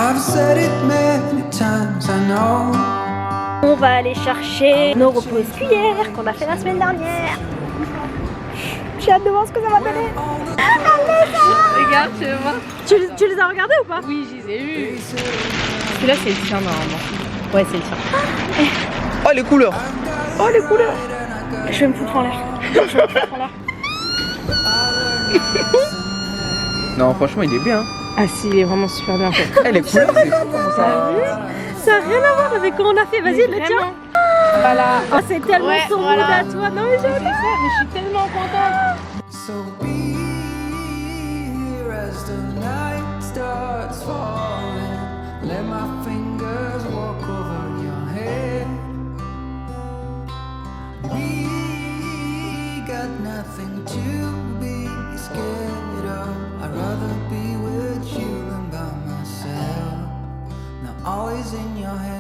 I've said it many times, I know. On va aller chercher nos repose-cuillères qu'on a fait la semaine dernière. J'ai hâte de voir ce que ça va donner. Regarde, tu veux voir? Tu les as regardés ou pas? Oui, je les ai vus. Celui-là, c'est le tien normalement. Ouais, c'est le tien. Oh les couleurs. Oh les couleurs. Je vais me foutre en l'air. Je vais me foutre en l'air. Non, franchement, il est bien. Ah si, il est vraiment super bien fait. Eh, les couleurs, c'est fou comment ça. Ça n'a rien à voir avec comment on a fait. Vas-y, le tien. Voilà. Oh, c'est tellement Ouais, son voilà. mood à toi. Non mais C'est ça, mais je suis tellement contente. So be here as the night starts falling. Let my fingers walk over your head. We got nothing to be scared of. I'd rather be with you than by myself. Now all is in your head.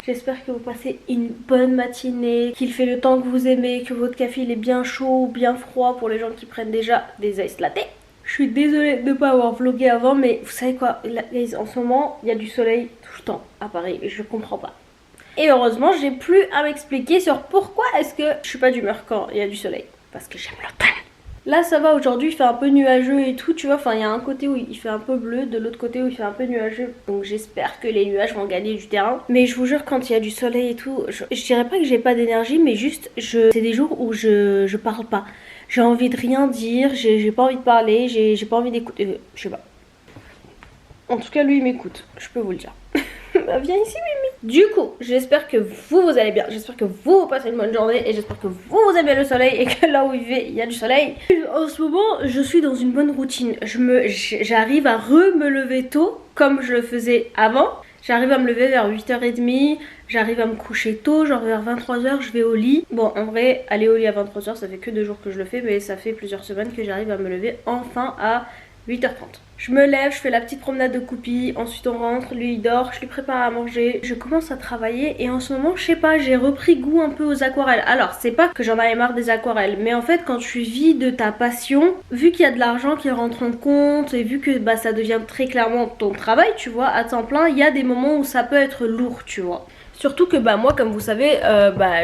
J'espère que vous passez une bonne matinée, qu'il fait le temps que vous aimez, que votre café il est bien chaud ou bien froid pour les gens qui prennent déjà des ice latte. Je suis désolée de ne pas avoir vlogué avant, mais vous savez quoi, guys, en ce moment il y a du soleil tout le temps à Paris, je comprends pas. Et heureusement j'ai plus à m'expliquer sur pourquoi est-ce que je suis pas d'humeur quand il y a du soleil. Parce que j'aime l'automne. Là ça va, aujourd'hui il fait un peu nuageux et tout, tu vois, enfin il y a un côté où il fait un peu bleu, de l'autre côté où il fait un peu nuageux, donc j'espère que les nuages vont gagner du terrain. Mais je vous jure, quand il y a du soleil et tout, je dirais pas que j'ai pas d'énergie, mais juste c'est des jours où je parle pas. J'ai envie de rien dire, j'ai pas envie de parler, j'ai pas envie d'écouter, je sais pas. En tout cas lui il m'écoute, je peux vous le dire. Bah, viens ici Mimi. Du coup j'espère que vous allez bien, j'espère que vous passez une bonne journée et j'espère que vous aimez le soleil et que là où il y a du soleil. En ce moment je suis dans une bonne routine, j'arrive à me lever tôt comme je le faisais avant. J'arrive à me lever vers 8h30, j'arrive à me coucher tôt, genre vers 23h je vais au lit. Bon en vrai aller au lit à 23h ça fait que 2 jours que je le fais, mais ça fait plusieurs semaines que j'arrive à me lever enfin à 8h30. Je me lève, je fais la petite promenade de Coupi, ensuite on rentre, lui il dort, je lui prépare à manger, je commence à travailler et en ce moment je sais pas, j'ai repris goût un peu aux aquarelles. Alors c'est pas que j'en avais marre des aquarelles, mais en fait quand tu vis de ta passion, vu qu'il y a de l'argent qui rentre en compte et vu que bah ça devient très clairement ton travail, tu vois, à temps plein, il y a des moments où ça peut être lourd, tu vois. Surtout que bah moi comme vous savez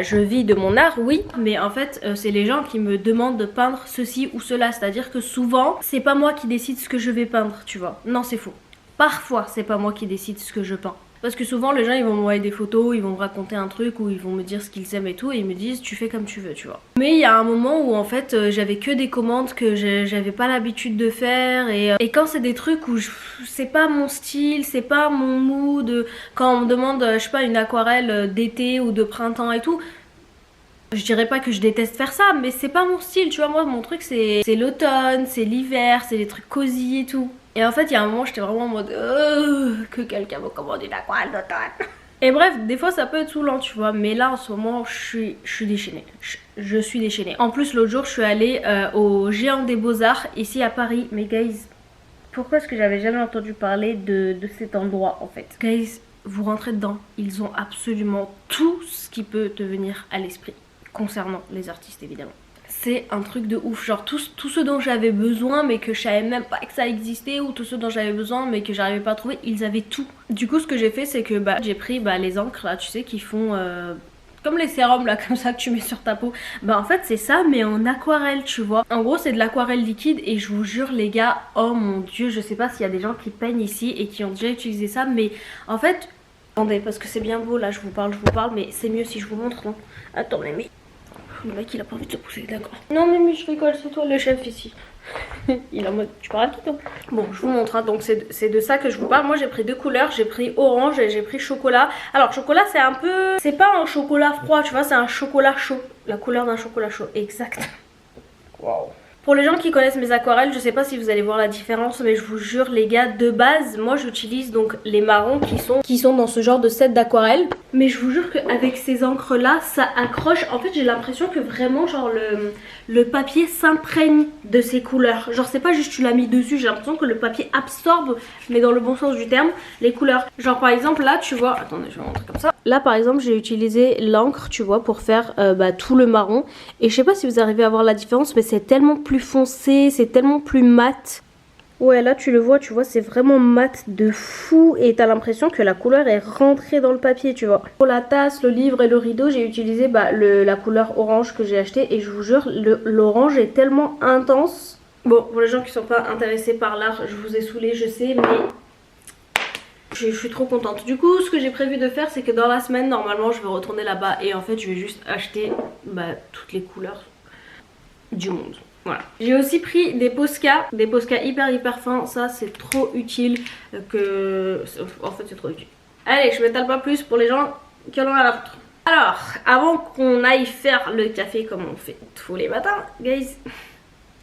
je vis de mon art, oui, mais en fait c'est les gens qui me demandent de peindre ceci ou cela, c'est à dire que souvent c'est pas moi qui décide ce que je vais peindre, tu vois. Non c'est faux, parfois c'est pas moi qui décide ce que je peins. Parce que souvent les gens ils vont m'envoyer des photos, ils vont me raconter un truc ou ils vont me dire ce qu'ils aiment et tout et ils me disent tu fais comme tu veux, tu vois. Mais il y a un moment où en fait j'avais que des commandes que j'avais pas l'habitude de faire et quand c'est des trucs où c'est pas mon style, c'est pas mon mood, quand on me demande je sais pas une aquarelle d'été ou de printemps et tout, je dirais pas que je déteste faire ça, mais c'est pas mon style, tu vois. Moi mon truc c'est l'automne, c'est l'hiver, c'est des trucs cosy et tout. Et en fait il y a un moment j'étais vraiment en mode que quelqu'un me commande une aquarelle d'automne. Et bref, des fois ça peut être saoulant tu vois, mais là en ce moment je suis déchaînée. Je suis déchaînée. En plus l'autre jour je suis allée au Géant des Beaux-Arts ici à Paris. Mais guys, pourquoi est-ce que j'avais jamais entendu parler de cet endroit en fait? Guys, vous rentrez dedans, ils ont absolument tout ce qui peut te venir à l'esprit concernant les artistes évidemment. C'est un truc de ouf, genre tout ce dont j'avais besoin mais que je savais même pas que ça existait, ou tout ce dont j'avais besoin mais que j'arrivais pas à trouver, ils avaient tout. Du coup ce que j'ai fait c'est que j'ai pris les encres là tu sais qui font comme les sérums là comme ça que tu mets sur ta peau. En fait c'est ça mais en aquarelle tu vois. En gros c'est de l'aquarelle liquide et je vous jure les gars, oh mon dieu, je sais pas s'il y a des gens qui peignent ici et qui ont déjà utilisé ça, mais en fait attendez parce que c'est bien beau là je vous parle mais c'est mieux si je vous montre, non? Attendez mais le mec il a pas envie de se pousser, d'accord. Non mais je rigole, c'est toi le chef ici. Il est en mode tu parles à qui toi? Bon je vous montre hein. Donc c'est de ça que je vous parle. Moi j'ai pris 2 couleurs, j'ai pris orange et j'ai pris chocolat. Alors chocolat c'est un peu, c'est pas un chocolat froid tu vois, c'est un chocolat chaud. La couleur d'un chocolat chaud, exact. Waouh. Pour les gens qui connaissent mes aquarelles, je sais pas si vous allez voir la différence, mais je vous jure les gars, de base, moi j'utilise donc les marrons qui sont dans ce genre de set d'aquarelle. Mais je vous jure qu'avec ces encres là, ça accroche. En fait j'ai l'impression que vraiment genre le papier s'imprègne de ces couleurs. Genre c'est pas juste tu l'as mis dessus, j'ai l'impression que le papier absorbe, mais dans le bon sens du terme, les couleurs. Genre par exemple là tu vois, attendez je vais vous montrer comme ça. Là par exemple j'ai utilisé l'encre tu vois pour faire tout le marron et je sais pas si vous arrivez à voir la différence mais c'est tellement plus foncé, c'est tellement plus mat. Ouais là tu le vois, tu vois c'est vraiment mat de fou et t'as l'impression que la couleur est rentrée dans le papier tu vois. Pour la tasse, le livre et le rideau j'ai utilisé la couleur orange que j'ai acheté et je vous jure l'orange est tellement intense. Bon pour les gens qui sont pas intéressés par l'art je vous ai saoulé je sais mais... Je suis trop contente. Du coup, ce que j'ai prévu de faire, c'est que dans la semaine, normalement, je vais retourner là-bas et en fait, je vais juste acheter toutes les couleurs du monde. Voilà. J'ai aussi pris des Posca hyper fins. Ça, c'est trop utile En fait, c'est trop utile. Allez, je m'étale pas plus pour les gens qui en ont à la foutre. Alors, avant qu'on aille faire le café comme on fait tous les matins, guys,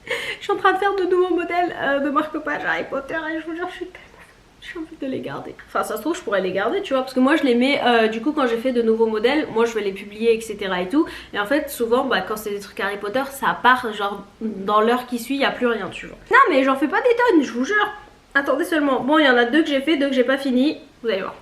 je suis en train de faire de nouveaux modèles de marque-page Harry Potter et je vous jure, j'ai envie de les garder. Enfin ça se trouve je pourrais les garder tu vois parce que moi je les mets du coup quand j'ai fait de nouveaux modèles moi je vais les publier etc et tout et en fait souvent quand c'est des trucs Harry Potter ça part genre dans l'heure qui suit il n'y a plus rien tu vois. Non mais j'en fais pas des tonnes je vous jure. Attendez seulement. Bon il y en a 2 que j'ai fait, 2 que j'ai pas fini. Vous allez voir.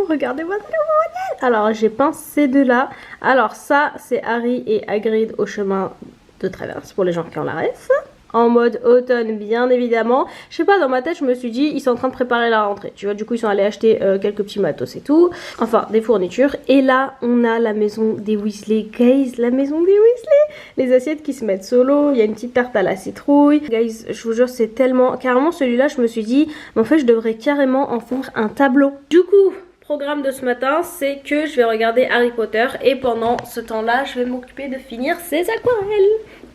Regardez-moi ce nouveau modèle. Alors j'ai peint ces 2 là. Alors ça c'est Harry et Hagrid au chemin de traverse pour les gens qui ont la ref. En mode automne bien évidemment. Je sais pas dans ma tête je me suis dit ils sont en train de préparer la rentrée. Tu vois du coup ils sont allés acheter quelques petits matos et tout. Enfin des fournitures. Et là on a la maison des Weasley. Guys la maison des Weasley. Les assiettes qui se mettent solo. Il y a une petite tarte à la citrouille. Guys je vous jure c'est tellement... Carrément celui-là je me suis dit mais en fait je devrais carrément en faire un tableau. Du coup... Programme de ce matin c'est que je vais regarder Harry Potter et pendant ce temps là je vais m'occuper de finir ces aquarelles.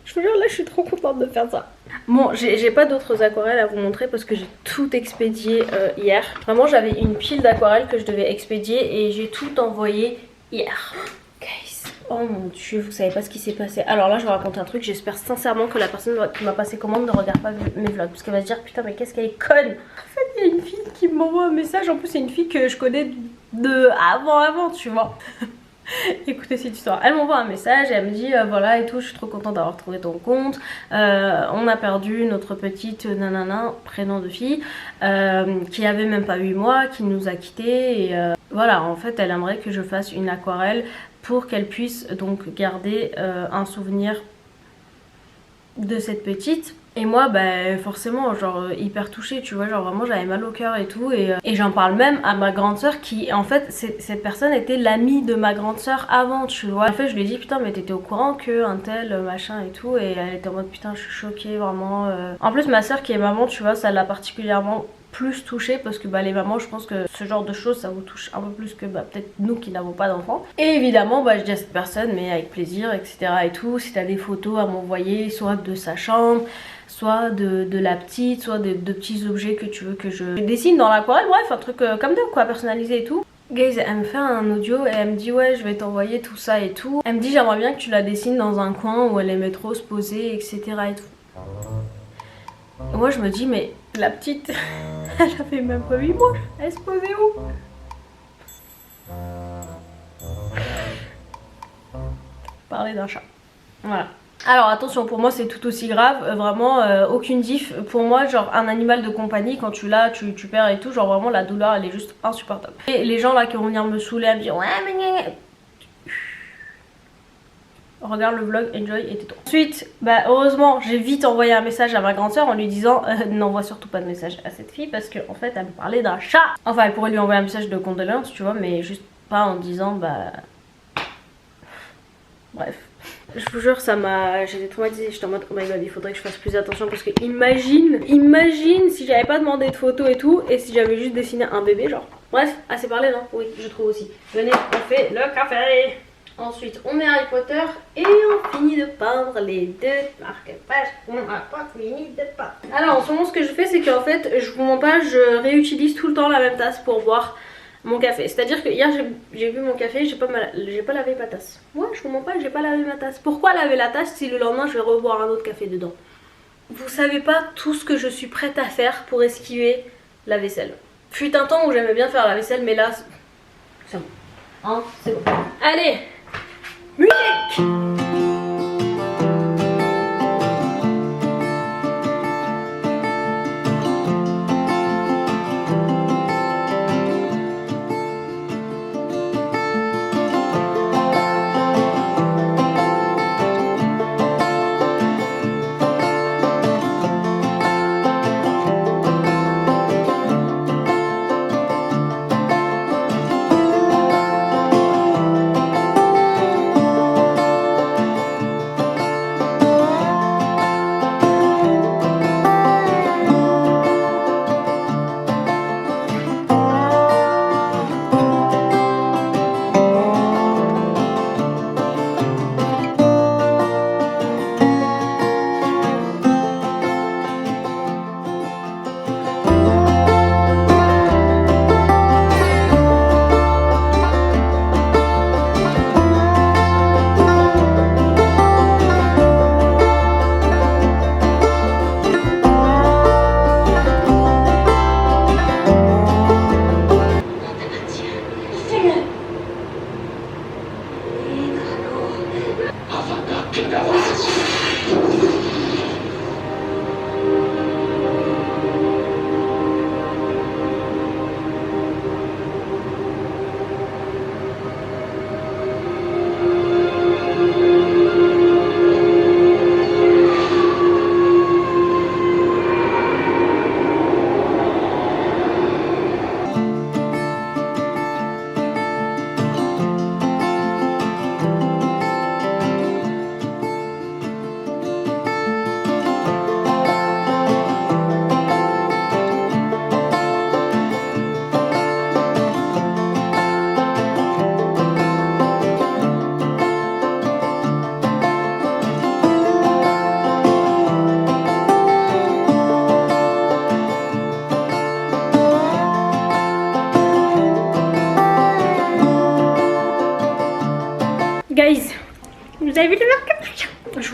Je vous jure là je suis trop contente de faire ça. Bon j'ai pas d'autres aquarelles à vous montrer parce que j'ai tout expédié hier. Vraiment j'avais une pile d'aquarelles que je devais expédier et j'ai tout envoyé hier. Guys, oh mon dieu vous savez pas ce qui s'est passé. Alors là je vais raconter un truc, j'espère sincèrement que la personne qui m'a passé commande ne regarde pas mes vlogs parce qu'elle va se dire putain mais qu'est-ce qu'elle est conne. En fait il y a une fille qui m'envoie un message, en plus c'est une fille que je connais de avant tu vois. Écoutez cette histoire, elle m'envoie un message et elle me dit voilà et tout je suis trop contente d'avoir trouvé ton compte, on a perdu notre petite nanana, prénom de fille qui avait même pas 8 mois, qui nous a quittés et voilà en fait elle aimerait que je fasse une aquarelle pour qu'elle puisse donc garder un souvenir de cette petite. Et moi forcément genre hyper touchée tu vois, genre vraiment j'avais mal au cœur et tout et j'en parle même à ma grande soeur qui en fait cette personne était l'amie de ma grande soeur avant tu vois. En fait je lui ai dit putain mais t'étais au courant que un tel machin et tout et elle était en mode putain je suis choquée vraiment. En plus ma soeur qui est maman tu vois ça l'a particulièrement plus touchée parce que les mamans je pense que ce genre de choses ça vous touche un peu plus que peut-être nous qui n'avons pas d'enfants. Et évidemment je dis à cette personne mais avec plaisir etc et tout, si t'as des photos à m'envoyer soit de sa chambre soit de la petite, soit de petits objets que tu veux que je dessine dans l'aquarelle, bref un truc comme d'hab quoi, personnalisé et tout. Guys elle me fait un audio et elle me dit ouais je vais t'envoyer tout ça et tout. Elle me dit j'aimerais bien que tu la dessines dans un coin où elle aimait trop se poser etc et tout. Et moi je me dis mais la petite elle avait même pas 8 mois, elle se posait où? Parler d'un chat. Voilà. Alors attention pour moi c'est tout aussi grave, vraiment aucune diff. Pour moi genre un animal de compagnie quand tu l'as, tu perds et tout, genre vraiment la douleur elle est juste insupportable. Et les gens là qui vont venir me saouler à me dire ouais mais regarde le vlog, enjoy et tais-toi. Ensuite, heureusement, j'ai vite envoyé un message à ma grande soeur en lui disant n'envoie surtout pas de message à cette fille parce qu'en fait elle me parlait d'un chat. Enfin elle pourrait lui envoyer un message de condoléances tu vois mais juste pas en disant bref. Je vous jure ça m'a... J'étais traumatisée, j'étais en mode oh my god il faudrait que je fasse plus attention parce que imagine si j'avais pas demandé de photos et tout et si j'avais juste dessiné un bébé genre. Bref, assez parlé non? Oui je trouve aussi. Venez on fait le café. Ensuite on met Harry Potter et on finit de peindre les 2 marque-pages qu'on n'a pas fini de peindre. Alors en ce moment ce que je fais c'est qu'en fait je vous mens pas, je réutilise tout le temps la même tasse pour boire mon café. C'est à dire que hier j'ai bu mon café, j'ai pas lavé ma tasse. Moi je vous mens pas, j'ai pas lavé ma tasse. Pourquoi laver la tasse si le lendemain je vais reboire un autre café dedans? Vous savez pas tout ce que je suis prête à faire pour esquiver la vaisselle. Fut un temps où j'aimais bien faire la vaisselle mais là c'est bon. Hein, c'est bon. Allez, musique.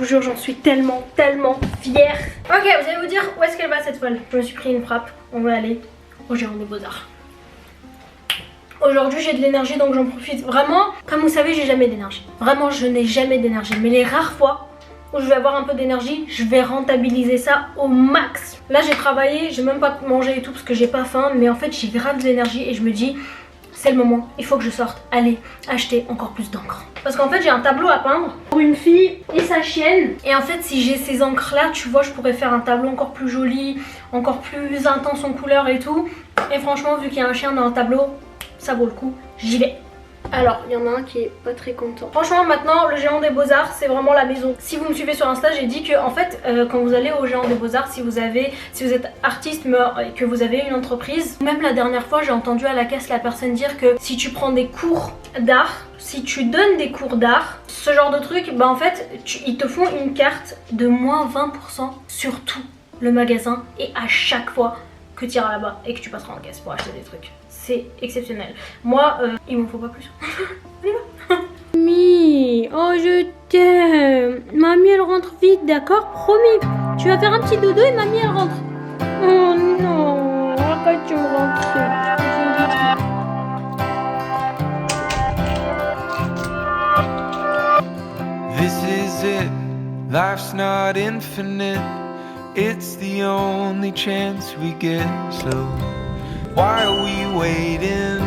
jure, j'en suis tellement fière. Ok, vous allez vous dire où est-ce qu'elle va cette folle. Je me suis pris une frappe. On va aller au Géant des Beaux-Arts. Aujourd'hui j'ai de l'énergie donc j'en profite. Vraiment, comme vous savez, j'ai jamais d'énergie. Vraiment, je n'ai jamais d'énergie. Mais les rares fois où je vais avoir un peu d'énergie, je vais rentabiliser ça au max. Là j'ai travaillé, j'ai même pas mangé et tout parce que j'ai pas faim. Mais en fait j'ai grave de l'énergie et je me dis, c'est le moment, il faut que je sorte. Allez, acheter encore plus d'encre. Parce qu'en fait j'ai un tableau à peindre pour une fille et sa chienne. Et en fait si j'ai ces encres là, tu vois, je pourrais faire un tableau encore plus joli, encore plus intense en couleur et tout. Et franchement, vu qu'il y a un chien dans le tableau, ça vaut le coup, j'y vais. Alors, il y en a un qui est pas très content. Franchement, maintenant, le Géant des Beaux-Arts, c'est vraiment la maison. Si vous me suivez sur Insta, j'ai dit que, en fait, quand vous allez au Géant des Beaux-Arts, si vous êtes artiste et que vous avez une entreprise, même la dernière fois, j'ai entendu à la caisse la personne dire que si tu prends des cours d'art, si tu donnes des cours d'art, ce genre de truc, bah en fait, ils te font une carte de moins 20% sur tout le magasin et à chaque fois que tu iras là-bas et que tu passeras en caisse pour acheter des trucs. C'est exceptionnel. Moi, il m'en faut pas plus. On y va. Mamie, oh je t'aime. Mamie elle rentre vite, d'accord? Promis. Tu vas faire un petit dodo et mamie elle rentre. Oh non, arrête de me rentrer. This is it, life's not infinite. It's the only chance we get, so why are we waiting?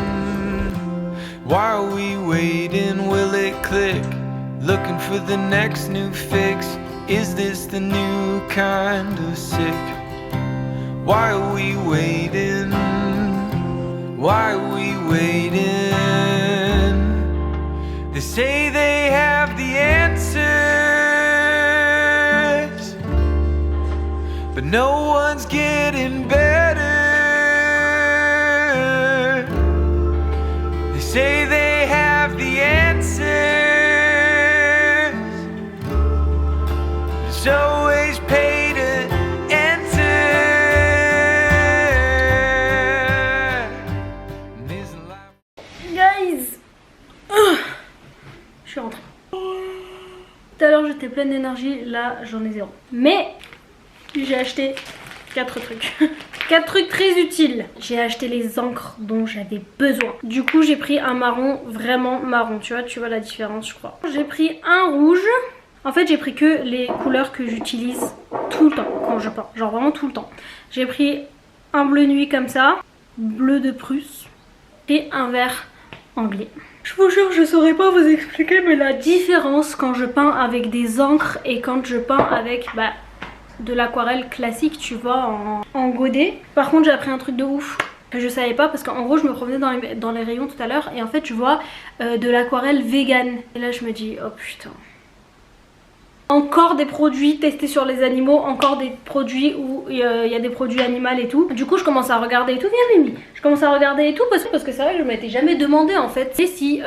Why are we waiting? Will it click? Looking for the next new fix. Is this the new kind of sick? Why are we waiting? Why are we waiting? They say they have the answers, but no one's getting better. They say they have the answers. It's always pay to enter. And isn't life... Guys, je suis rentrée. Tout à l'heure j'étais pleine d'énergie, là j'en ai zéro. Mais j'ai acheté 4 trucs. 4 trucs très utiles. J'ai acheté les encres dont j'avais besoin. Du coup j'ai pris un marron, vraiment marron. Tu vois la différence je crois. J'ai pris un rouge. En fait j'ai pris que les couleurs que j'utilise tout le temps quand je peins. Genre vraiment tout le temps. J'ai pris un bleu nuit comme ça. Bleu de Prusse. Et un vert anglais. Je vous jure, je saurais pas vous expliquer, mais la différence quand je peins avec des encres et quand je peins avec de l'aquarelle classique, tu vois, en godet. Par contre, j'ai appris un truc de ouf que je savais pas parce qu'en gros, je me promenais dans les rayons tout à l'heure et en fait, je vois de l'aquarelle vegan. Et là, je me dis, oh putain. Encore des produits testés sur les animaux, encore des produits où il y a des produits animaux et tout. Du coup je commence à regarder et tout, viens Mimi. Je commence à regarder et tout parce que c'est vrai que je m'étais jamais demandé en fait si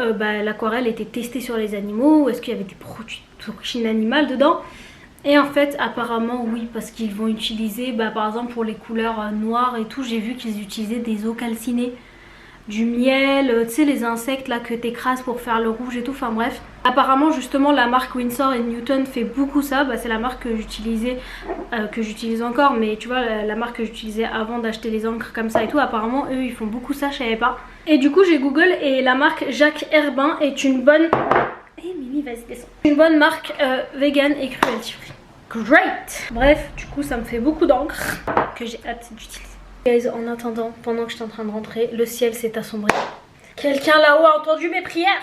l'aquarelle était testée sur les animaux ou est-ce qu'il y avait des produits d'origine animale dedans. Et en fait apparemment oui, parce qu'ils vont utiliser par exemple pour les couleurs noires et tout, j'ai vu qu'ils utilisaient des eaux calcinées, du miel, tu sais les insectes là que t'écrases pour faire le rouge et tout, enfin bref. Apparemment justement la marque Winsor & Newton fait beaucoup ça, c'est la marque que j'utilisais, que j'utilise encore, mais tu vois la marque que j'utilisais avant d'acheter les encres comme ça et tout, apparemment eux ils font beaucoup ça, je savais pas. Et du coup j'ai Google et la marque Jacques Herbin est une bonne... Mimi vas-y descends. Une bonne marque vegan et cruelty free. Great. Bref, du coup ça me fait beaucoup d'encre que j'ai hâte d'utiliser. Guys, en attendant, pendant que j'étais en train de rentrer, le ciel s'est assombri. Quelqu'un là-haut a entendu mes prières.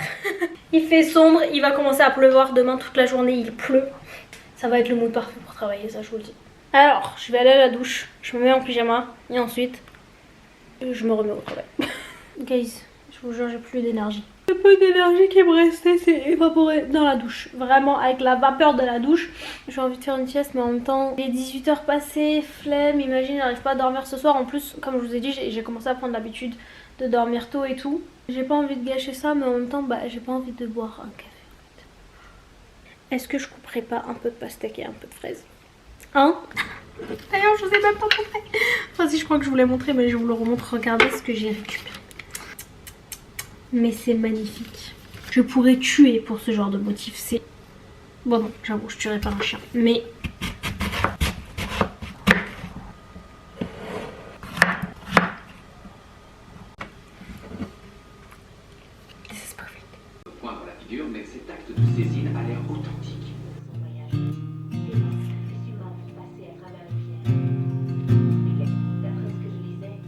Il fait sombre, il va commencer à pleuvoir demain toute la journée, il pleut. Ça va être le mood parfait pour travailler, ça je vous le dis. Alors, je vais aller à la douche, je me mets en pyjama et ensuite, je me remets au travail. Guys, je vous jure, j'ai plus d'énergie. Le peu d'énergie qui me restait s'est évaporé dans la douche. Vraiment, avec la vapeur de la douche. J'ai envie de faire une sieste, mais en même temps, il est 18h passé, flemme. Imagine, j'arrive pas à dormir ce soir. En plus, comme je vous ai dit, j'ai commencé à prendre l'habitude de dormir tôt et tout. J'ai pas envie de gâcher ça, mais en même temps, j'ai pas envie de boire un café. Est-ce que je couperais pas un peu de pastèque et un peu de fraise? Hein? D'ailleurs, je vous ai même pas montré. Enfin, si, je crois que je vous l'ai montré, mais je vous le remontre. Regardez ce que j'ai récupéré. Mais c'est magnifique. Je pourrais tuer pour ce genre de motif. C'est Bon non, j'avoue, je tuerais pas un chien. Mais... This is perfect. Point dans la figure, mais cet acte de saisine a l'air authentique. Son voyage, des sacrifices humains vont passer à travers les pierres. Mais d'après ce que je lisais,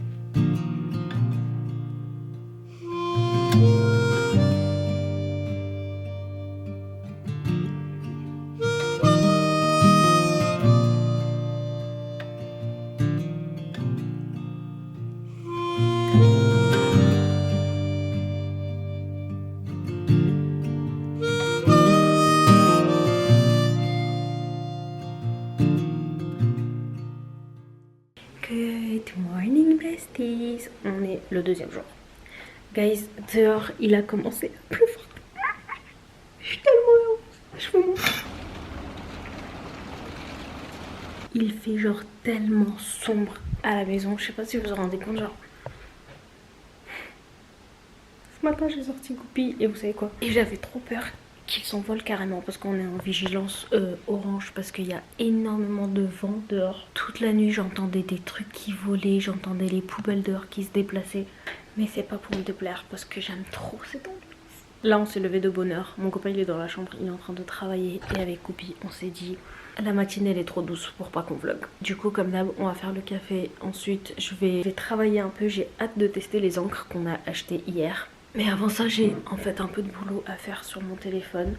Good morning besties. On est le deuxième jour. Guys, dehors il a commencé à pleuvoir. Je suis tellement heureuse. Je veux mourir. Il fait genre tellement sombre à la maison. Je sais pas si vous vous rendez compte, genre. Ce matin j'ai sorti Goupy et vous savez quoi? Et j'avais trop peur qu'il s'envole carrément parce qu'on est en vigilance orange parce qu'il y a énormément de vent dehors. Toute la nuit j'entendais des trucs qui volaient, j'entendais les poubelles dehors qui se déplaçaient. Mais c'est pas pour me déplaire parce que j'aime trop cette ambiance. Là on s'est levé de bonne heure, mon copain il est dans la chambre, il est en train de travailler et avec Goupy on s'est dit la matinée elle est trop douce pour pas qu'on vlog. Du coup comme d'hab on va faire le café, ensuite je vais travailler un peu, j'ai hâte de tester les encres qu'on a achetées hier. Mais avant ça j'ai en fait un peu de boulot à faire sur mon téléphone.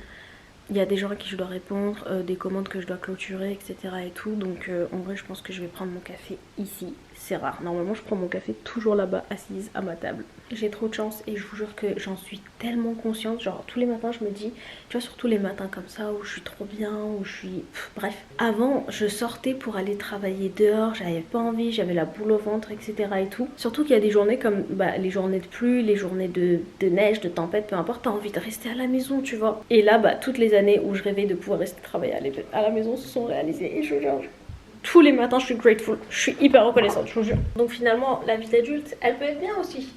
Il y a des gens à qui je dois répondre, des commandes que je dois clôturer, etc. et tout. Donc en vrai je pense que je vais prendre mon café ici. C'est rare. Normalement je prends mon café toujours là-bas assise à ma table. J'ai trop de chance et je vous jure que j'en suis tellement consciente. Genre tous les matins je me dis, tu vois, surtout les matins comme ça où je suis trop bien, où je suis... bref. Avant je sortais pour aller travailler dehors, j'avais pas envie, j'avais la boule au ventre, etc. et tout. Surtout qu'il y a des journées comme les journées de pluie, les journées de neige, de tempête, peu importe, t'as envie de rester à la maison, tu vois. Et là toutes les années où je rêvais de pouvoir rester travailler à la maison se sont réalisées et je jure, tous les matins je suis grateful, je suis hyper reconnaissante, je vous jure. Donc finalement la vie d'adulte elle peut être bien aussi.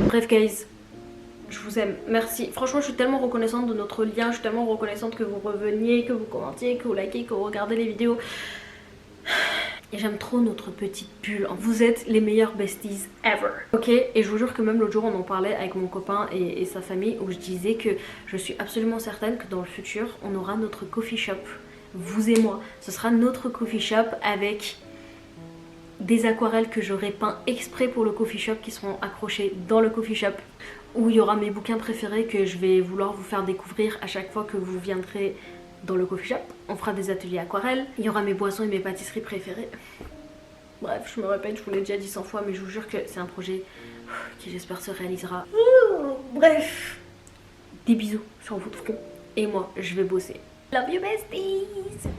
Bref guys, je vous aime, merci. Franchement je suis tellement reconnaissante de notre lien, je suis tellement reconnaissante que vous reveniez, que vous commentiez, que vous likez, que vous regardez les vidéos. Et j'aime trop notre petite bulle. Vous êtes les meilleurs besties ever. Ok, et je vous jure que même l'autre jour on en parlait avec mon copain et sa famille où je disais que je suis absolument certaine que dans le futur on aura notre coffee shop. Vous et moi, ce sera notre coffee shop avec des aquarelles que j'aurai peint exprès pour le coffee shop qui seront accrochées dans le coffee shop, où il y aura mes bouquins préférés que je vais vouloir vous faire découvrir à chaque fois que vous viendrez dans le coffee shop. On fera des ateliers aquarelles, il y aura mes boissons et mes pâtisseries préférées. Bref, je me répète, je vous l'ai déjà dit 100 fois mais je vous jure que c'est un projet qui j'espère se réalisera. Bref, des bisous sur votre front et moi je vais bosser. Love you besties.